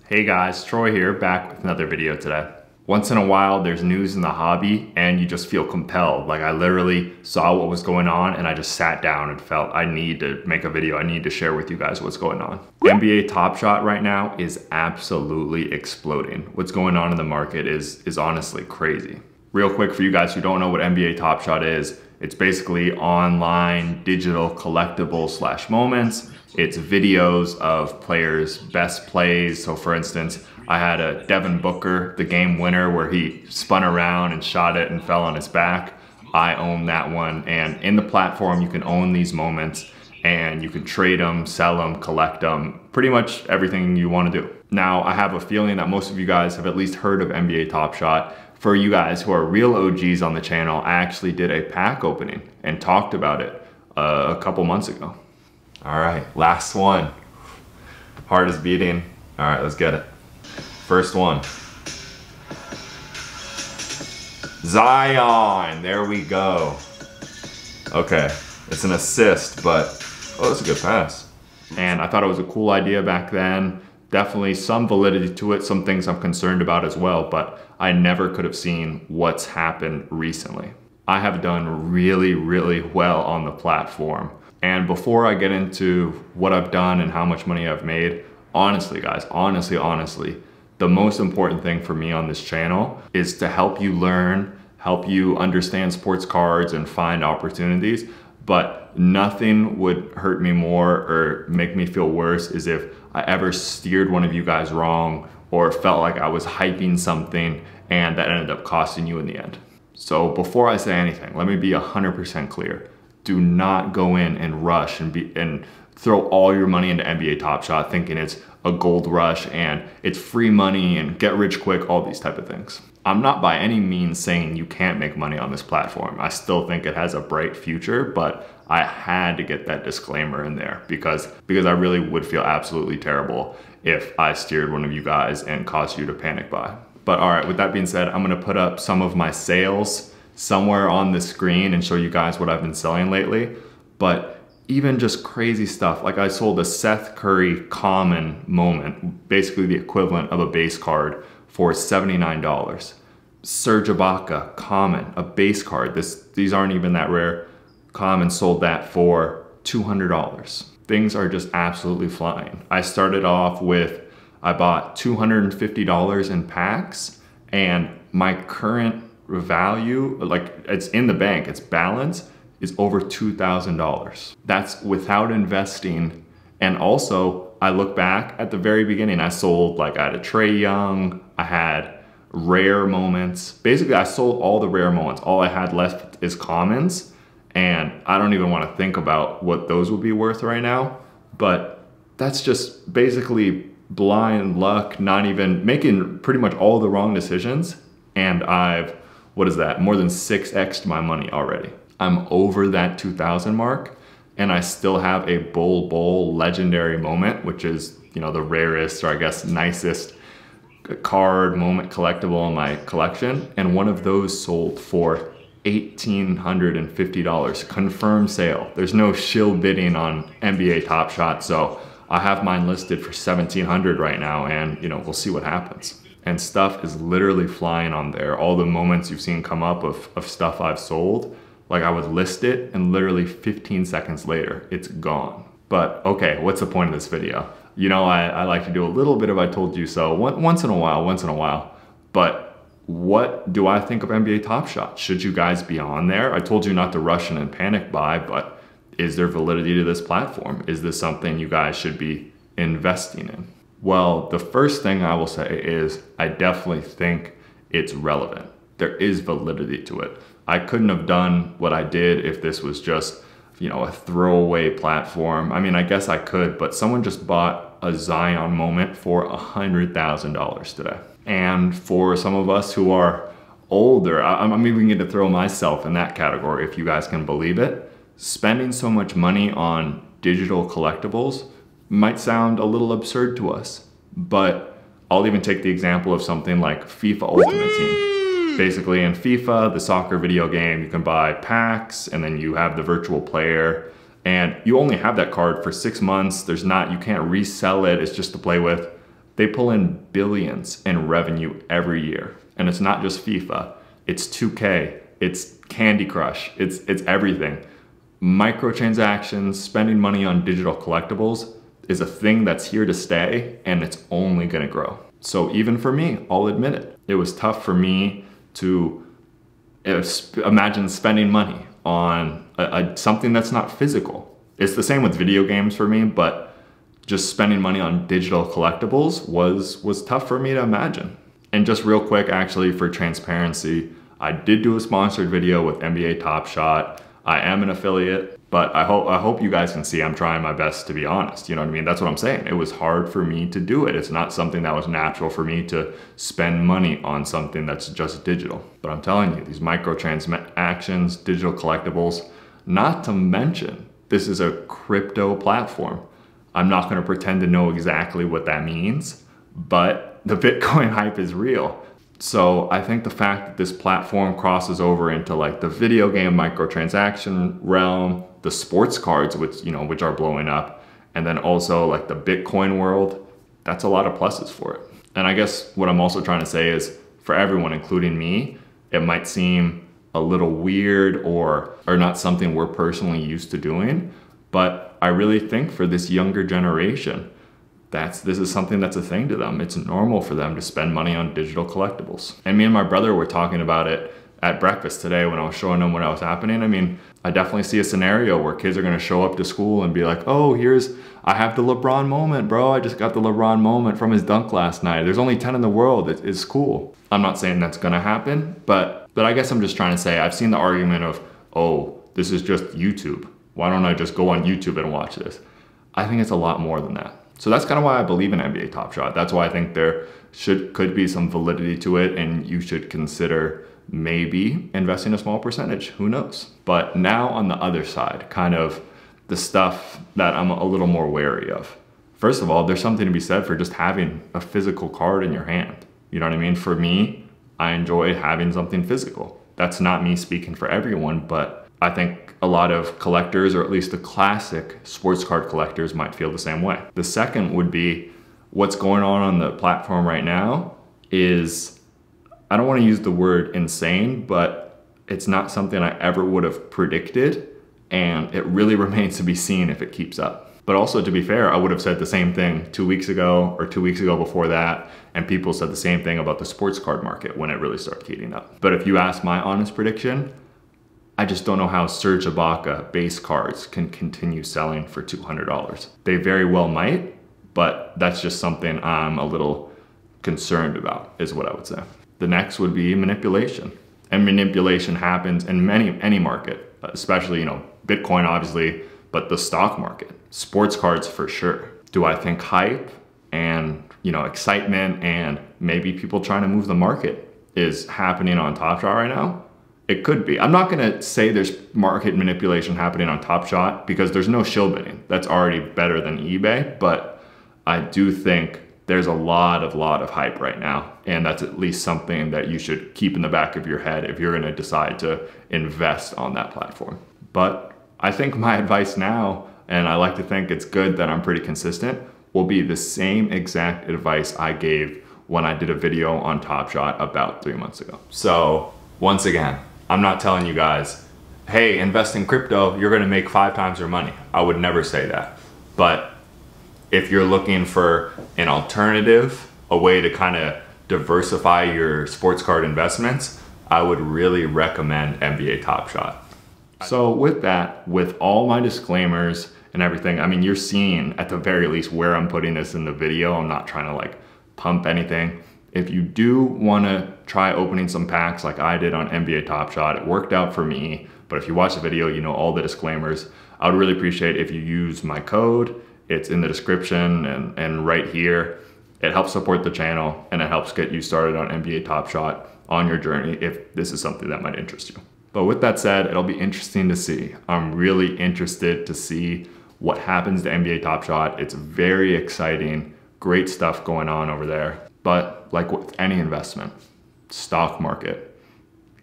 Hey guys, Troy here, back with another video today. Once in a while, there's news in the hobby and you just feel compelled. Like I literally saw what was going on and I just sat down and felt I need to make a video. I need to share with you guys what's going on. NBA Top Shot right now is absolutely exploding. What's going on in the market is honestly crazy. Real quick for you guys who don't know what NBA Top Shot is, it's basically online digital collectible slash moments. It's videos of players' best plays. So for instance, I had a Devin Booker, the game winner, where he spun around and shot it and fell on his back. I own that one. And in the platform, you can own these moments and you can trade them, sell them, collect them, pretty much everything you want to do. Now, I have a feeling that most of you guys have at least heard of NBA Top Shot. For you guys who are real OGs on the channel, I actually did a pack opening and talked about it a couple months ago. All right, last one. Heart is beating. All right, let's get it. First one. Zion, there we go. Okay, it's an assist, but oh, that's a good pass. And I thought it was a cool idea back then. Definitely some validity to it, some things I'm concerned about as well, but I never could have seen what's happened recently. I have done really, really well on the platform. And before I get into what I've done and how much money I've made, honestly guys, honestly, the most important thing for me on this channel is to help you learn, help you understand sports cards and find opportunities. But nothing would hurt me more or make me feel worse is if I ever steered one of you guys wrong or felt like I was hyping something and that ended up costing you in the end. So before I say anything, let me be 100% clear. Do not go in and rush and throw all your money into NBA Top Shot thinking it's a gold rush and it's free money and get rich quick, all these type of things. I'm not by any means saying you can't make money on this platform. I still think it has a bright future, but I had to get that disclaimer in there because I really would feel absolutely terrible if I steered one of you guys and caused you to panic buy. But all right, with that being said, I'm gonna put up some of my sales somewhere on the screen and show you guys what I've been selling lately. But even just crazy stuff, like I sold a Seth Curry common moment, basically the equivalent of a base card, for $79. Serge Ibaka common, a base card. These aren't even that rare. Common sold that for $200. Things are just absolutely flying. I started off with, I bought $250 in packs, and my current value, like it's in the bank, its balance is over $2,000. That's without investing. And also I look back at the very beginning, I sold, like I had a Trae Young, I had rare moments. Basically I sold all the rare moments. All I had left is commons, and I don't even want to think about what those would be worth right now. But that's just basically blind luck, not even making pretty much all the wrong decisions. And I've, what is that? More than 6x'd my money already. I'm over that 2,000 mark, and I still have a Bol Bol legendary moment, which is, you know, the rarest, or I guess nicest card moment collectible in my collection. And one of those sold for $1,850, confirmed sale. There's no shill bidding on NBA Top Shot, so I have mine listed for $1,700 right now, and you know, we'll see what happens. And stuff is literally flying on there. All the moments you've seen come up of stuff I've sold, like I would list it and literally 15 seconds later, it's gone. But okay, what's the point of this video? You know, I like to do a little bit of I told you so once in a while. But what do I think of NBA Top Shot? Should you guys be on there? I told you not to rush in and panic buy, but is there validity to this platform? Is this something you guys should be investing in? Well, the first thing I will say is I definitely think it's relevant. There is validity to it. I couldn't have done what I did if this was just, you know, a throwaway platform. I mean, I guess I could, but someone just bought a Zion moment for $100,000 today. And for some of us who are older, I'm even going to throw myself in that category if you guys can believe it. Spending so much money on digital collectibles might sound a little absurd to us, but I'll even take the example of something like FIFA Ultimate Team. Basically in FIFA, the soccer video game, you can buy packs and then you have the virtual player and you only have that card for 6 months. You can't resell it, it's just to play with. They pull in billions in revenue every year. And it's not just FIFA, it's 2K, it's Candy Crush, it's everything. Microtransactions, spending money on digital collectibles is a thing that's here to stay, and it's only gonna grow. So even for me, I'll admit it, it was tough for me to imagine spending money on something that's not physical. It's the same with video games for me, but just spending money on digital collectibles was tough for me to imagine. And just real quick, actually, for transparency, I did do a sponsored video with NBA Top Shot. I am an affiliate, but I hope you guys can see I'm trying my best to be honest. You know what I mean? That's what I'm saying. It was hard for me to do it. It's not something that was natural for me to spend money on something that's just digital. But I'm telling you, these microtransactions, digital collectibles, not to mention, this is a crypto platform. I'm not going to pretend to know exactly what that means, but the Bitcoin hype is real. So I think the fact that this platform crosses over into like the video game microtransaction realm, the sports cards, which are blowing up, and then also like the Bitcoin world, that's a lot of pluses for it. And I guess what I'm also trying to say is for everyone, including me, it might seem a little weird or not something we're personally used to doing, but I really think for this younger generation, this is something that's a thing to them. It's normal for them to spend money on digital collectibles. And me and my brother were talking about it at breakfast today when I was showing them what was happening. I mean, I definitely see a scenario where kids are gonna show up to school and be like, oh, I have the LeBron moment, bro. I just got the LeBron moment from his dunk last night. There's only 10 in the world. It's cool. I'm not saying that's gonna happen, but I guess I'm just trying to say, I've seen the argument of, oh, this is just YouTube. Why don't I just go on YouTube and watch this? I think it's a lot more than that. So that's kind of why I believe in NBA Top Shot. That's why I think there could be some validity to it, and you should consider maybe investing a small percentage. Who knows? But now on the other side, kind of the stuff that I'm a little more wary of. First of all, there's something to be said for just having a physical card in your hand. You know what I mean? For me, I enjoy having something physical. That's not me speaking for everyone, but I think a lot of collectors, or at least the classic sports card collectors, might feel the same way. The second would be what's going on the platform right now is, I don't want to use the word insane, but it's not something I ever would have predicted, and it really remains to be seen if it keeps up. But also, to be fair, I would have said the same thing 2 weeks ago or 2 weeks ago before that, and people said the same thing about the sports card market when it really started heating up. But if you ask my honest prediction, I just don't know how Serge Ibaka base cards can continue selling for $200. They very well might, but that's just something I'm a little concerned about, is what I would say. The next would be manipulation. And manipulation happens in any market, especially, Bitcoin obviously, but the stock market. Sports cards for sure. Do I think hype and, excitement and maybe people trying to move the market is happening on Top Shot right now? It could be. I'm not gonna say there's market manipulation happening on Top Shot because there's no shill bidding. That's already better than eBay, but I do think there's a lot of hype right now, and that's at least something that you should keep in the back of your head if you're gonna decide to invest on that platform. But I think my advice now, and I like to think it's good that I'm pretty consistent, will be the same exact advice I gave when I did a video on Top Shot about 3 months ago. So once again, I'm not telling you guys, hey, invest in crypto, you're gonna make 5 times your money. I would never say that. But if you're looking for an alternative, a way to kind of diversify your sports card investments, I would really recommend NBA Top Shot. So with that, with all my disclaimers and everything, I mean, you're seeing at the very least where I'm putting this in the video. I'm not trying to pump anything. If you do want to try opening some packs like I did on NBA Top Shot, it worked out for me. But if you watch the video, you know all the disclaimers. I would really appreciate if you use my code. It's in the description and right here. It helps support the channel, and it helps get you started on NBA Top Shot on your journey if this is something that might interest you. But with that said, it'll be interesting to see. I'm really interested to see what happens to NBA Top Shot. It's very exciting, great stuff going on over there. But like with any investment, stock market,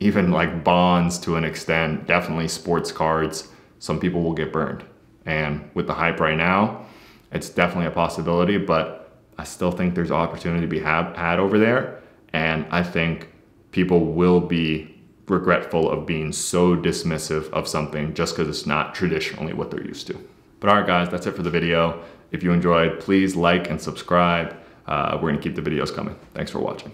even like bonds to an extent, definitely sports cards, some people will get burned. And with the hype right now, it's definitely a possibility, but I still think there's opportunity to be had over there. And I think people will be regretful of being so dismissive of something just because it's not traditionally what they're used to. But all right, guys, that's it for the video. If you enjoyed, please like and subscribe. We're gonna keep the videos coming. Thanks for watching.